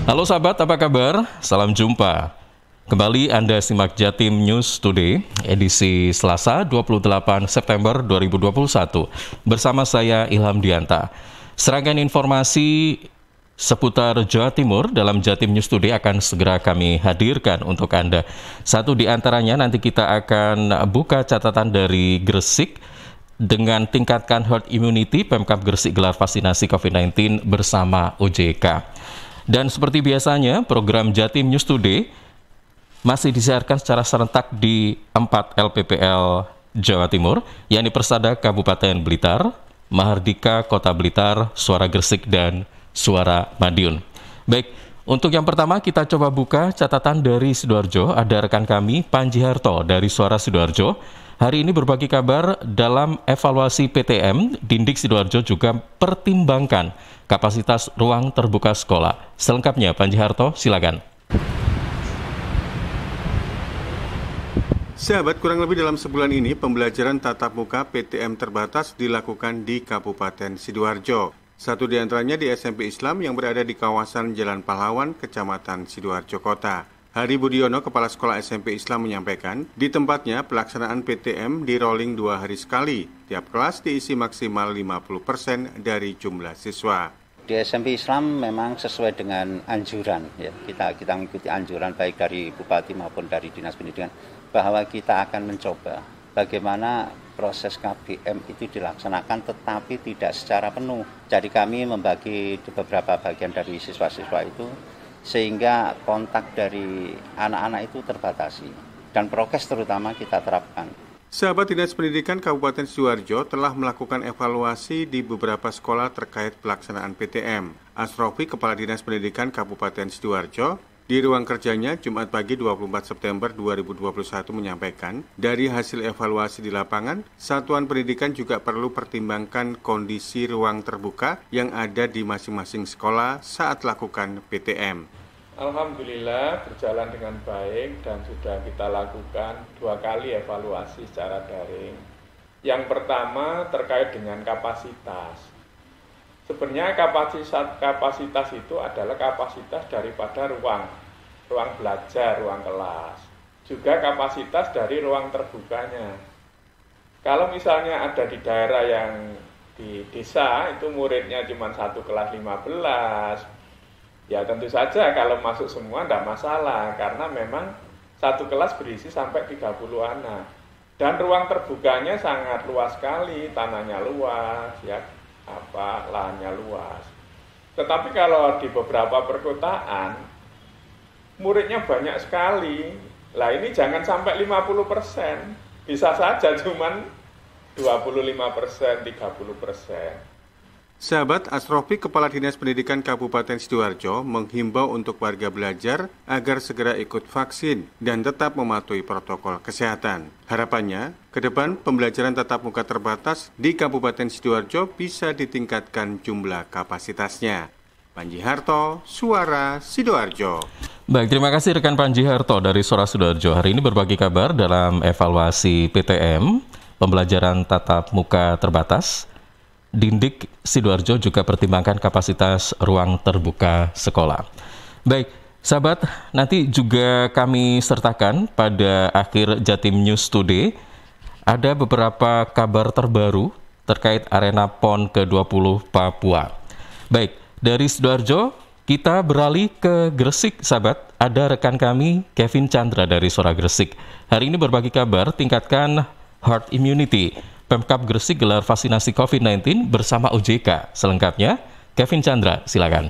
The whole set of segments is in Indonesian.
Halo sahabat, apa kabar? Salam jumpa. Kembali Anda simak Jatim News Today, edisi Selasa 28 September 2021. Bersama saya Ilham Dianta. Serangkaian informasi seputar Jawa Timur dalam Jatim News Today akan segera kami hadirkan untuk Anda. Satu di antaranya nanti kita akan buka catatan dari Gresik dengan tingkatkan herd immunity, Pemkab Gresik gelar vaksinasi COVID-19 bersama OJK. Dan seperti biasanya, program Jatim News Today masih disiarkan secara serentak di 4 LPPL Jawa Timur, yakni Persada Kabupaten Blitar, Mahardika Kota Blitar, Suara Gresik, dan Suara Madiun. Baik, untuk yang pertama kita coba buka catatan dari Sidoarjo. Ada rekan kami, Panji Harto dari Suara Sidoarjo. Hari ini berbagi kabar dalam evaluasi PTM, Dindik Sidoarjo juga pertimbangkan kapasitas ruang terbuka sekolah. Selengkapnya, Panji Harto, silakan. Sahabat, kurang lebih dalam sebulan ini pembelajaran tatap muka PTM terbatas dilakukan di Kabupaten Sidoarjo. Satu di antaranya di SMP Islam yang berada di kawasan Jalan Pahlawan, Kecamatan Sidoarjo Kota. Hari Budiono, Kepala Sekolah SMP Islam menyampaikan, di tempatnya pelaksanaan PTM di rolling 2 hari sekali. Tiap kelas diisi maksimal 50% dari jumlah siswa. Di SMP Islam memang sesuai dengan anjuran, ya. Kita mengikuti anjuran baik dari Bupati maupun dari Dinas Pendidikan, bahwa kita akan mencoba bagaimana proses KBM itu dilaksanakan tetapi tidak secara penuh. Jadi kami membagi beberapa bagian dari siswa-siswa itu sehingga kontak dari anak-anak itu terbatasi dan prokes terutama kita terapkan. Sahabat, Dinas Pendidikan Kabupaten Sidoarjo telah melakukan evaluasi di beberapa sekolah terkait pelaksanaan PTM. Asrofi, Kepala Dinas Pendidikan Kabupaten Sidoarjo, di ruang kerjanya Jumat pagi 24 September 2021 menyampaikan, dari hasil evaluasi di lapangan, Satuan Pendidikan juga perlu pertimbangkan kondisi ruang terbuka yang ada di masing-masing sekolah saat lakukan PTM. Alhamdulillah berjalan dengan baik dan sudah kita lakukan 2 kali evaluasi secara daring. Yang pertama terkait dengan kapasitas. Sebenarnya kapasitas itu adalah kapasitas daripada ruang belajar, ruang kelas. Juga kapasitas dari ruang terbukanya. Kalau misalnya ada di daerah yang di desa itu muridnya cuma 1 kelas 15, ya tentu saja kalau masuk semua tidak masalah, karena memang 1 kelas berisi sampai 30 anak. Dan ruang terbukanya sangat luas sekali, tanahnya luas, ya, lahannya luas. Tetapi kalau di beberapa perkotaan, muridnya banyak sekali. Lah ini jangan sampai 50%, bisa saja cuman 25%, 30%. Sahabat, Asrofi, Kepala Dinas Pendidikan Kabupaten Sidoarjo, menghimbau untuk warga belajar agar segera ikut vaksin dan tetap mematuhi protokol kesehatan. Harapannya, ke depan pembelajaran tatap muka terbatas di Kabupaten Sidoarjo bisa ditingkatkan jumlah kapasitasnya. Panji Harto, Suara Sidoarjo. Baik, terima kasih rekan Panji Harto dari Suara Sidoarjo. Hari ini berbagi kabar dalam evaluasi PTM, pembelajaran tatap muka terbatas. Dindik Sidoarjo juga pertimbangkan kapasitas ruang terbuka sekolah. Baik, sahabat, nanti juga kami sertakan pada akhir Jatim News Today ada beberapa kabar terbaru terkait arena PON ke-20 Papua. Baik, dari Sidoarjo kita beralih ke Gresik, sahabat. Ada rekan kami Kevin Chandra dari Suara Gresik. Hari ini berbagi kabar tingkatkan herd immunity. Pemkab Gresik gelar vaksinasi COVID-19 bersama OJK. Selengkapnya, Kevin Chandra, silakan.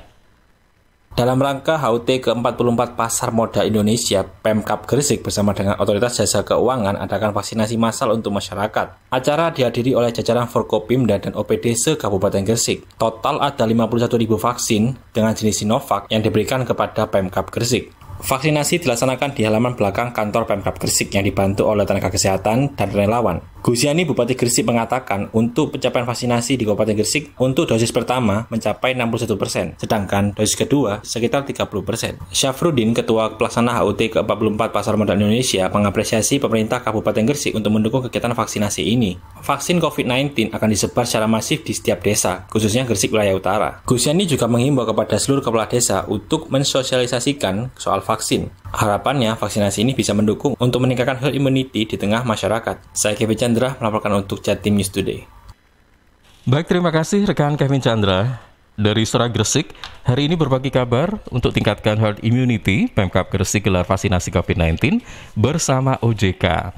Dalam rangka HUT ke-44 Pasar Modal Indonesia, Pemkab Gresik bersama dengan Otoritas Jasa Keuangan adakan vaksinasi massal untuk masyarakat. Acara dihadiri oleh jajaran Forkopimda dan OPD se-Kabupaten Gresik. Total ada 51.000 vaksin dengan jenis Sinovac yang diberikan kepada Pemkab Gresik. Vaksinasi dilaksanakan di halaman belakang kantor Pemkab Gresik yang dibantu oleh tenaga kesehatan dan relawan. Gusiani, Bupati Gresik, mengatakan untuk pencapaian vaksinasi di Kabupaten Gresik untuk dosis pertama mencapai 61%, sedangkan dosis kedua sekitar 30%. Syafruddin, Ketua Pelaksana HUT ke-44 Pasar Modal Indonesia, mengapresiasi pemerintah Kabupaten Gresik untuk mendukung kegiatan vaksinasi ini. Vaksin COVID-19 akan disebar secara masif di setiap desa, khususnya Gresik wilayah utara. Gusiani juga menghimbau kepada seluruh kepala desa untuk mensosialisasikan soal vaksin. Harapannya, vaksinasi ini bisa mendukung untuk meningkatkan herd immunity di tengah masyarakat. Saya Kevin Chandra melaporkan untuk Jatim News Today. Baik, terima kasih rekan Kevin Chandra. Dari Sora Gresik, hari ini berbagi kabar untuk tingkatkan herd immunity. Pemkab Gresik gelar vaksinasi COVID-19 bersama OJK.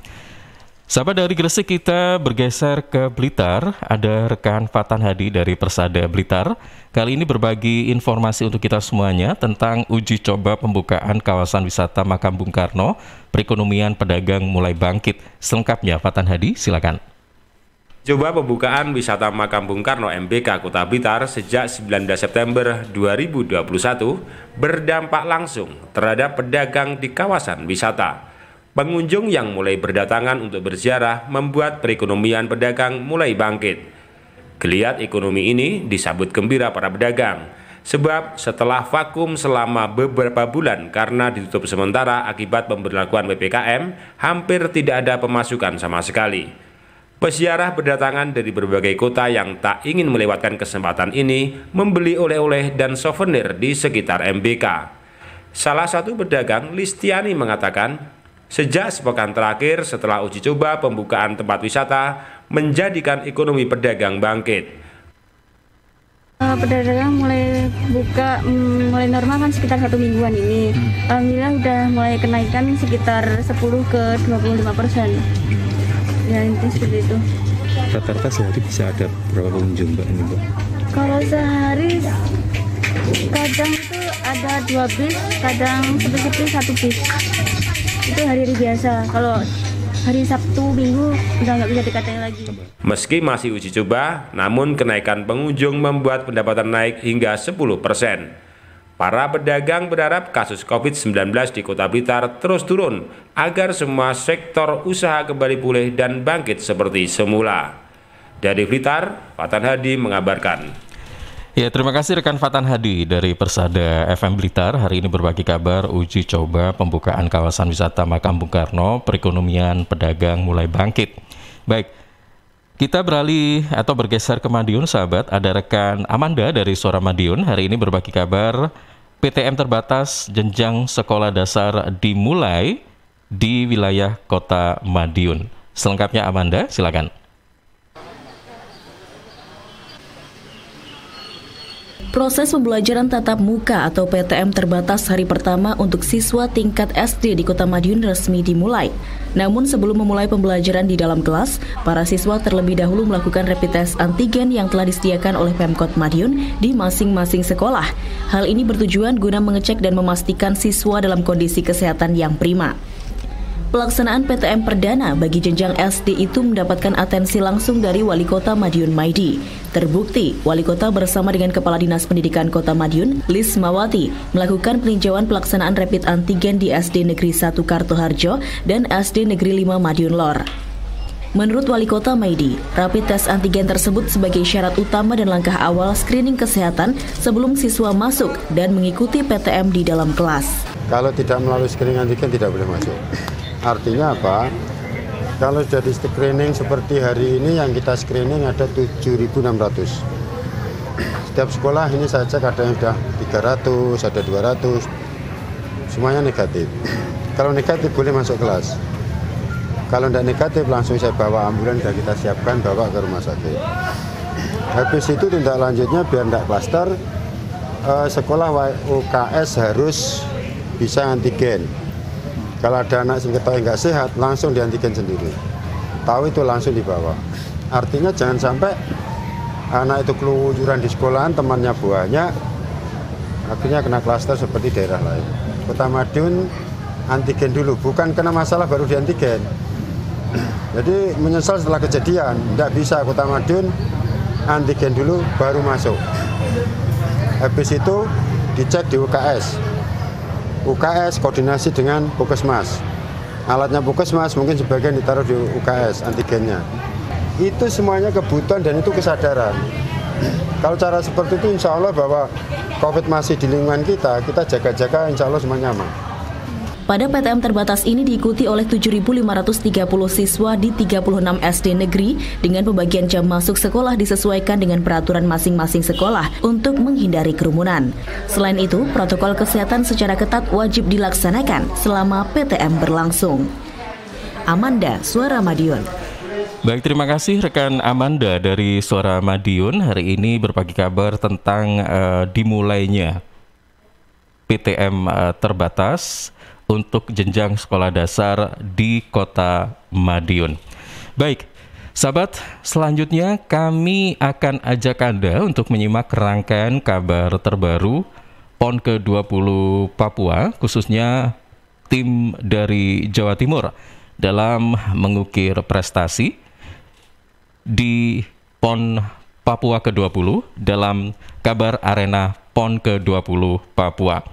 Sahabat dari Gresik, kita bergeser ke Blitar. Ada rekan Fatan Hadi dari Persada Blitar. Kali ini berbagi informasi untuk kita semuanya tentang uji coba pembukaan kawasan wisata Makam Bung Karno. Perekonomian pedagang mulai bangkit. Selengkapnya Fatan Hadi, silakan. Coba pembukaan wisata Makam Bung Karno MBK Kota Blitar sejak 19 September 2021 berdampak langsung terhadap pedagang di kawasan wisata. Pengunjung yang mulai berdatangan untuk berziarah membuat perekonomian pedagang mulai bangkit. Geliat ekonomi ini disambut gembira para pedagang, sebab setelah vakum selama beberapa bulan karena ditutup sementara akibat pemberlakuan PPKM, hampir tidak ada pemasukan sama sekali. Peziarah berdatangan dari berbagai kota yang tak ingin melewatkan kesempatan ini membeli oleh-oleh dan souvenir di sekitar MBK. Salah satu pedagang, Listiani, mengatakan, sejak sepekan terakhir setelah uji coba pembukaan tempat wisata menjadikan ekonomi pedagang bangkit. Pedagang mulai buka, mulai normal kan sekitar 1 mingguan ini. Alhamdulillah udah mulai kenaikan sekitar 10 ke 25%. Ya intinya seperti itu. Rata-rata sehari bisa ada berapa pengunjung Mbak ini Mbak? Kalau sehari kadang itu ada 2 bis, kadang sepi-sepi 1 bis. Itu hari biasa. Kalau hari Sabtu, Minggu udah nggak bisa dikatain lagi. Meski masih uji coba, namun kenaikan pengunjung membuat pendapatan naik hingga 10%. Para pedagang berharap kasus COVID-19 di Kota Blitar terus turun agar semua sektor usaha kembali pulih dan bangkit seperti semula. Dari Blitar, Fatan Hadi mengabarkan. Ya, terima kasih rekan Fatan Hadi dari Persada FM Blitar. Hari ini berbagi kabar uji coba pembukaan kawasan wisata Makam Bung Karno, perekonomian pedagang mulai bangkit. Baik, kita beralih atau bergeser ke Madiun, sahabat. Ada rekan Amanda dari Suara Madiun. Hari ini berbagi kabar PTM terbatas jenjang sekolah dasar dimulai di wilayah Kota Madiun. Selengkapnya Amanda, silakan. Proses pembelajaran tatap muka atau PTM terbatas hari pertama untuk siswa tingkat SD di Kota Madiun resmi dimulai. Namun sebelum memulai pembelajaran di dalam kelas, para siswa terlebih dahulu melakukan rapid test antigen yang telah disediakan oleh Pemkot Madiun di masing-masing sekolah. Hal ini bertujuan guna mengecek dan memastikan siswa dalam kondisi kesehatan yang prima. Pelaksanaan PTM perdana bagi jenjang SD itu mendapatkan atensi langsung dari Wali Kota Madiun Maidi. Terbukti, Wali Kota bersama dengan Kepala Dinas Pendidikan Kota Madiun, Lis Mawati, melakukan peninjauan pelaksanaan rapid antigen di SD Negeri 1 Kartoharjo dan SD Negeri 5 Madiun Lor. Menurut Wali Kota Maidi, rapid test antigen tersebut sebagai syarat utama dan langkah awal screening kesehatan sebelum siswa masuk dan mengikuti PTM di dalam kelas. Kalau tidak melalui screening antigen tidak boleh masuk. Artinya apa? Kalau sudah di screening seperti hari ini yang kita screening ada 7.600. Setiap sekolah ini saya cek ada yang sudah 300, ada 200. Semuanya negatif. Kalau negatif boleh masuk kelas. Kalau tidak negatif langsung saya bawa ambulan dan kita siapkan bawa ke rumah sakit. Habis itu tindak lanjutnya biar tidak klaster, sekolah UKS harus bisa antigen. Kalau ada anak yang ketahui nggak sehat, langsung diantigen sendiri. Tahu itu langsung dibawa. Artinya jangan sampai anak itu keluyuran di sekolahan, temannya banyak, akhirnya kena klaster seperti daerah lain. Kota Madiun antigen dulu, bukan kena masalah baru diantigen. Jadi menyesal setelah kejadian, tidak bisa Kota Madiun antigen dulu baru masuk. Habis itu dicek di UKS. UKS koordinasi dengan Puskesmas. alatnya Puskesmas, mungkin sebagian ditaruh di UKS antigennya. Itu semuanya kebutuhan dan itu kesadaran. Kalau cara seperti itu insya Allah bahwa COVID masih di lingkungan kita jaga-jaga insya Allah semuanya aman. Pada PTM terbatas ini diikuti oleh 7.530 siswa di 36 SD negeri dengan pembagian jam masuk sekolah disesuaikan dengan peraturan masing-masing sekolah untuk menghindari kerumunan. Selain itu, protokol kesehatan secara ketat wajib dilaksanakan selama PTM berlangsung. Amanda, Suara Madiun. Baik, terima kasih rekan Amanda dari Suara Madiun. Hari ini berbagi kabar tentang dimulainya PTM terbatas untuk jenjang sekolah dasar di Kota Madiun. Baik, sahabat, selanjutnya kami akan ajak Anda untuk menyimak rangkaian kabar terbaru PON ke-20 Papua, khususnya tim dari Jawa Timur dalam mengukir prestasi di PON Papua ke-20 dalam kabar arena PON ke-20 Papua.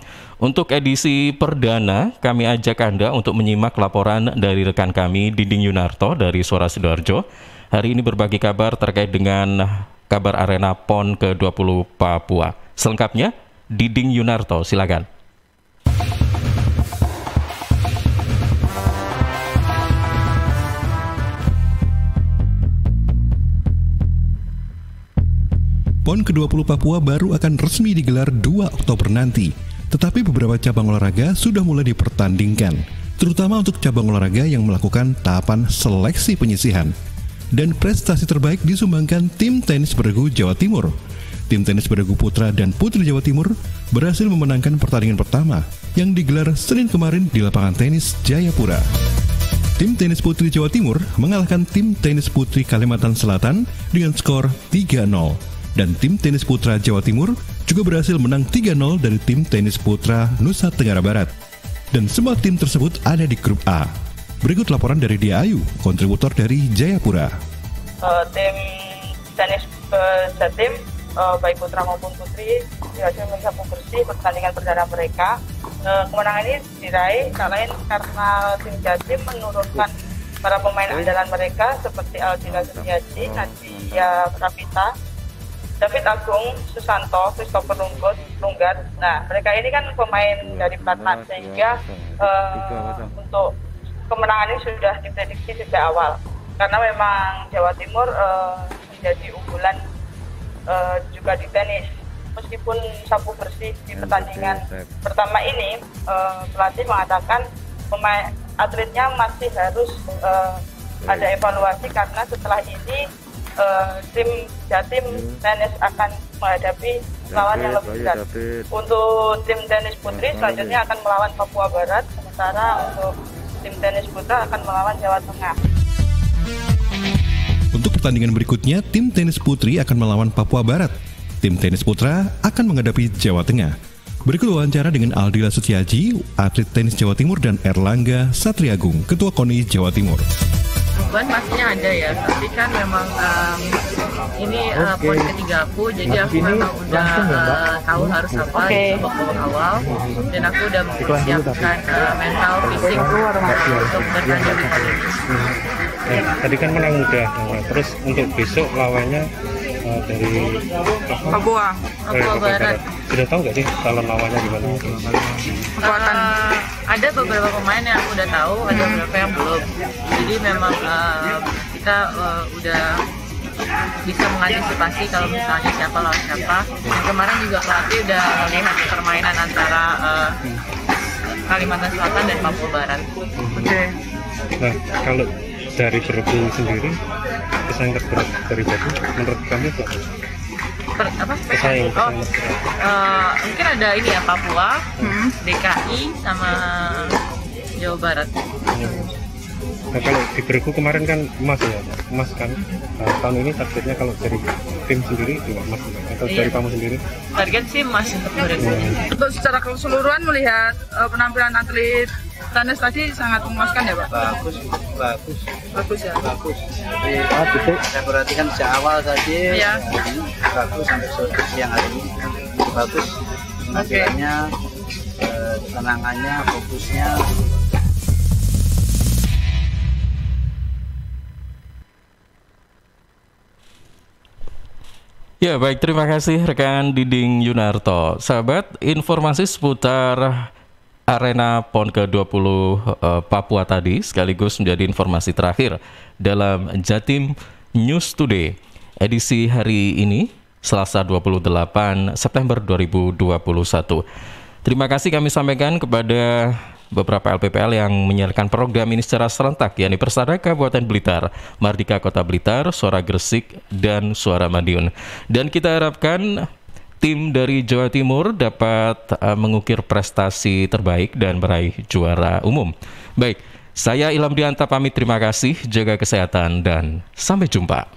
Untuk edisi perdana, kami ajak Anda untuk menyimak laporan dari rekan kami, Diding Yunarto dari Suara Sidoarjo. Hari ini berbagi kabar terkait dengan kabar arena PON ke-20 Papua. Selengkapnya, Diding Yunarto, silakan. PON ke-20 Papua baru akan resmi digelar 2 Oktober nanti. Tetapi beberapa cabang olahraga sudah mulai dipertandingkan, terutama untuk cabang olahraga yang melakukan tahapan seleksi penyisihan. Dan prestasi terbaik disumbangkan tim tenis bergu Jawa Timur. Tim tenis bergu putra dan putri Jawa Timur berhasil memenangkan pertandingan pertama yang digelar Senin kemarin di lapangan tenis Jayapura. Tim tenis putri Jawa Timur mengalahkan tim tenis putri Kalimantan Selatan dengan skor 3-0. Dan tim tenis putra Jawa Timur juga berhasil menang 3-0 dari tim tenis putra Nusa Tenggara Barat. Dan semua tim tersebut ada di grup A. Berikut laporan dari Dia Ayu, kontributor dari Jayapura. Tim tenis Jatim, baik putra maupun putri, berhasil mencapai bersih pertandingan perdana mereka. Kemenangan ini diraih tak lain karena tim Jatim menurunkan para pemain andalan mereka seperti Aldila Setiaji, Nadia Rapita, David Agung, Susanto, Christopher Lunggat. Nah, mereka ini kan pemain dari Platnas, sehingga untuk kemenangan ini sudah diprediksi sejak awal. Karena memang Jawa Timur menjadi unggulan juga di tenis. Meskipun sapu bersih di pertandingan pertama ini, pelatih mengatakan pemain atletnya masih harus ada evaluasi karena setelah ini tim Jatim tenis akan menghadapi lawan yang lebih berat. Untuk tim tenis putri selanjutnya akan melawan Papua Barat, sementara untuk tim tenis putra akan melawan Jawa Tengah. Untuk pertandingan berikutnya, tim tenis putri akan melawan Papua Barat. Tim tenis putra akan menghadapi Jawa Tengah. Berikut wawancara dengan Aldila Setiaji, atlet tenis Jawa Timur, dan Erlangga Satriagung, Ketua KONI Jawa Timur. Beban pastinya ada ya, tapi kan memang ini PON ketiga aku, jadi aku memang udah tahu harus apa di babak awal, dan aku udah mempersiapkan mental, fisik untuk bertanding di PON ini. Tadi kan menang mudah, terus untuk besok lawannya dari Papua Barat. Sudah tahu nggak sih calon lawannya gimana? Ada beberapa pemain yang aku udah tahu, ada beberapa yang belum. Jadi memang kita udah bisa mengantisipasi kalau misalnya siapa lawan siapa. Dan kemarin juga pelatih udah melihat permainan antara Kalimantan Selatan dan Papua Barat. Nah, kalau dari bergu sendiri, pesaing terberat dari Jatim menurut kamu apa? Pesaing. Mungkin ada ini ya, Papua, DKI sama Jawa Barat. Nah, kalau di bergu kemarin kan emas ya, emas kan. Tahun ini targetnya kalau dari tim sendiri juga emas atau dari kamu sendiri? Target sih emas untuk bergu. Untuk secara keseluruhan melihat penampilan atlet tenis tadi sangat memuaskan ya Pak? Bagus ya? Bagus. Saya perhatikan sejak awal tadi, ya. Bagus sampai siang hari ini. Bagus penampilannya, tenangannya, fokusnya. Ya, baik, terima kasih rekan Diding Yunarto. Sahabat, informasi seputar Arena PON ke-20 Papua tadi sekaligus menjadi informasi terakhir dalam Jatim News Today edisi hari ini, Selasa 28 September 2021. Terima kasih kami sampaikan kepada beberapa LPPL yang menyiarkan program ini secara serentak, yakni Persada Kabupaten Blitar, Mardika Kota Blitar, Suara Gresik, dan Suara Madiun. Dan kita harapkan tim dari Jawa Timur dapat mengukir prestasi terbaik dan meraih juara umum. Baik, saya Ilham Dianta pamit, terima kasih, jaga kesehatan, dan sampai jumpa.